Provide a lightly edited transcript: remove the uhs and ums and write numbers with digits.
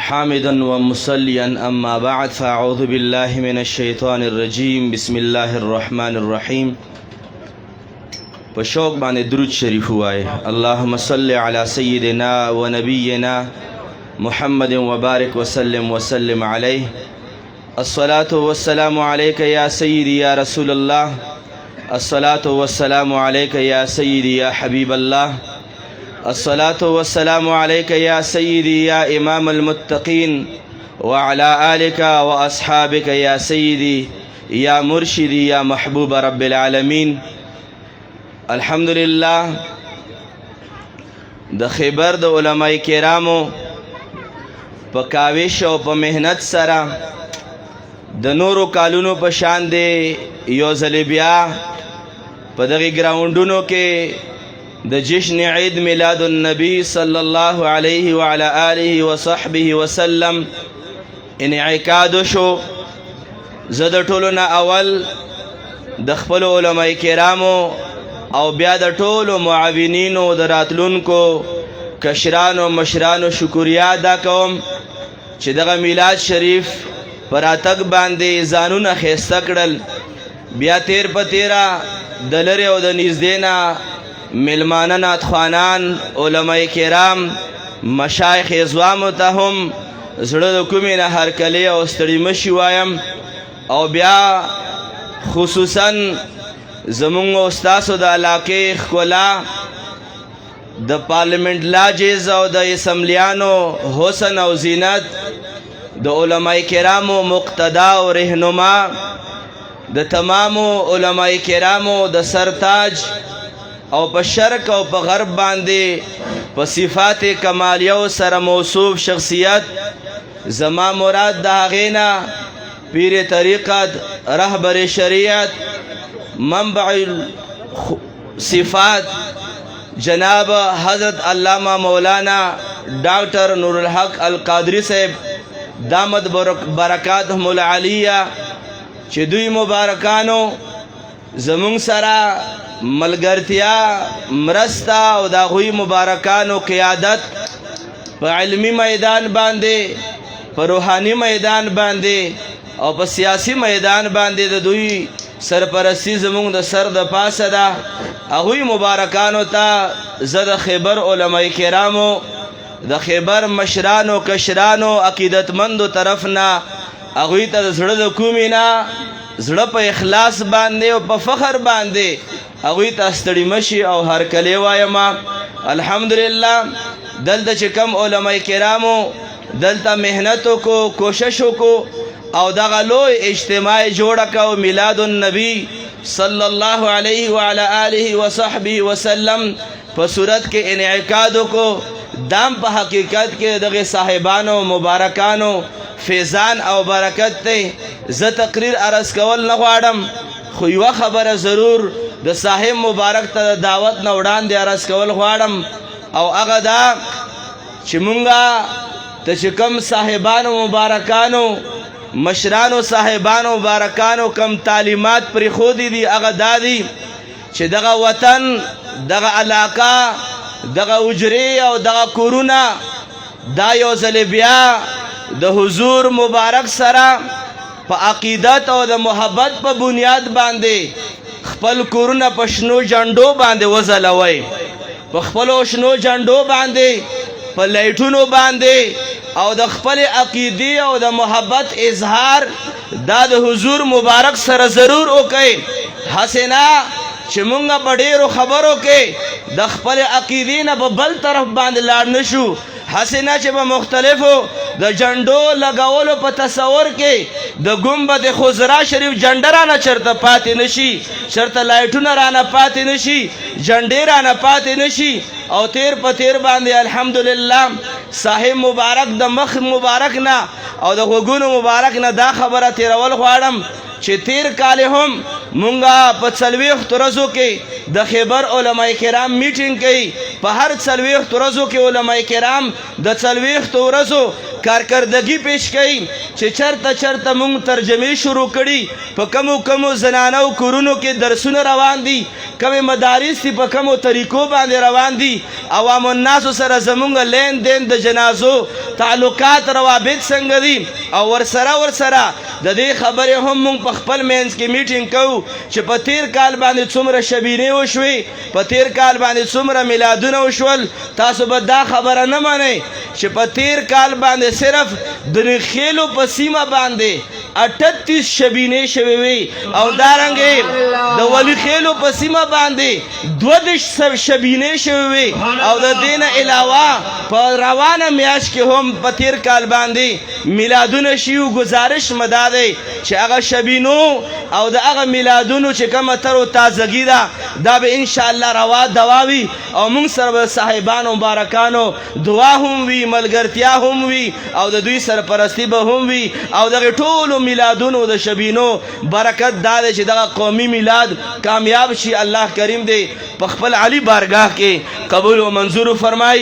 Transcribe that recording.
حامدا ومصليا أما بعد فأعوذ بالله من الشيطان الرجيم بسم الله الرحمن الرحيم پشوق باندې درود شریف وای اللهم صل على سيدنا ونبينا محمد وبارك وسلم عليه الصلاة والسلام عليك يا سيدي يا رسول الله الصلاة والسلام عليك يا سيدي يا حبيب الله الصلاة والسلام عليك يا سيدي يا إمام المتقين وعلى آلك وأصحابك يا سيدي يا مرشدي يا محبوب رب العالمين الحمد لله د خیبر د علماء کرامو په کاوش او په مهنت سره د نورو کالونو په شان دی یو ځل بیا په دغه ګراوندونو کې د جشن عید میلاد النبی صلی الله علیه وعلى آله وصحبه وسلم انعقاد شو. زه د ټولو نه اول د خپل علماء کرامو او بیا د ټولو معاونینو د راتلونکو کشرانو مشرانو شکریا ادا کوم چې دغه میلاد شریف پر اتک باندې ځانونه ښایسته کړل. بیا تیر په تیره د لرې او د نږدې نه ملمانه نعتخوانان علماء کرام مشایخ اعظامو ته هم زړه د کومې نه هرکلی او ستړي مشي وایم. او بیا خصوصا زمونږ استاسو د علاقې ښکلا د پارلیمنت لاجز او د اسمبلیانو حسن او زینت د علماء کرامو مقتدا او رهنما د تمامو علماء کرامو د سرتاج او په شرق او په غرب باندې په صفات کمالیو سره موصوف شخصیت زما مراد د هغې نه پیر طریقت رهبر شریعت منبع صفات جناب حضرت علامہ مولانا ڈاکٹر نور الحق القادری صاحب دامت برکاتهم العالیہ چې دوی مبارکانو زمونږ سره ملګرتیا مرسته او د هغوی مبارکانو قیادت په علمي میدان باندې په روحاني میدان باندې او په سیاسي میدان باندې د دوی سرپرستی زمونږ د سر د پاسه ده. هغوی مبارکانو ته زه د خیبر علماء کرامو د خیبر مشرانو کشرانو عقیدتمندو طرف نه هغوی ته د زړه د کومې نه زړه په اخلاص باندې او په فخر باندې هغوی ته ستړي مشي او هرکلی وایم. الحمدلله دلته چې کم علماء کرامو دلته محنت وکړو کوشش وکړو او دغه لوی اجتماع جوړه کو میلاد النبی صلی الله علیه وعلى آله وصحبه وسلم په صورت کې انعقاد کو. دام په حقیقت کې دغه صاحبانو مبارکانو فیضان او برکت ته زه تقریر عرض کول نه غواړم خو یوه خبره ضرور د صاحب مبارک ته دعوت نه وړاندې عرض کول غواړم او هغه دا چې مونږه ته چې کوم صاحبانو مبارکانو مشرانو صاحبانو مبارکانو کم تعلیمات پرېښودي دي هغه دا دي چې دغه وطن دغه علاقه دغه حجرې او دغه کورونه دا یو ځل بیا د حضور مبارک سره په عقیدت او د محبت په بنیاد باندې خپل کورونه په شنو جنډو باندې وځلوئ، په خپلو شنو جنډو باندې په لایټونو باندې او د خپل عقیدې او د محبت اظهار دا د حضور مبارک سره ضرور وکئ. هسې نه چې مونږ په ډېرو خبرو کې د خپل عقیدې نه په بل طرف باندې لاړ نه شو. هسې نه چې په مختلفو د جنډو لګولو په تصور کې د ګنبد خضرا شریف جنډه رانه چرته پاتې نشي، چرته لایټونه رانه پاتې نشي، جنډې رانه پاتې نشي. او تیر په تیر باندې الحمدلله صاحب مبارک د مخ مبارک نه او د غوږونو مبارک نه دا خبره تیرول غواړم چې تیر کال هم مونږه په 40 ورځو کې د خیبر علماء کرام میټینګ کوي. په هر 40 ورځو کې علماء کرام د 40 ورځو کارکردګي پیش کړي چې چرته مونږ ترجمه شروع کړي په کمو زنانو کورونو کې درسونه روان دي کومه مدارس دي په کومو طریقو باندې روان دي عوام الناس سره زمونږ لین دین د جنازو تعلقات روابط څنګه دي او ورسره د دې خبرې هم مونږ په خپل مینس کې میټینګ کوو چې په تیر کال باندې څومره شبینې وشوي په تیر کال باندې څومره میلادونه وشول تاسو به دا خبره نه منئ چې په تیر کال باندې صرف د نخیلو په سیمه باندې 38 شبینې شوي وي او دارنګې د ولی خیلو په سیمه باندې 22 شبینې شوي وي او د دین علاوه په روانه میاشت کې هم په تیر کال باندې میلادونه شیو گزارش مداده چې هغه شبینو او د هغه میلادونو چې کومه تر تازگی ده دا به ان شاء الله روا دواوي او موږ سره صاحبانو مبارکانو دعا هم وي ملګرتیا هم وي او د دوی سرپرستی به هم وي او دغه ټولو میلادونو د شبینو برکت دا دی چې دغه قومي میلاد کامیاب شي الله کریم دی په خپل علی بارگاه کې قبول او منظور فرمایي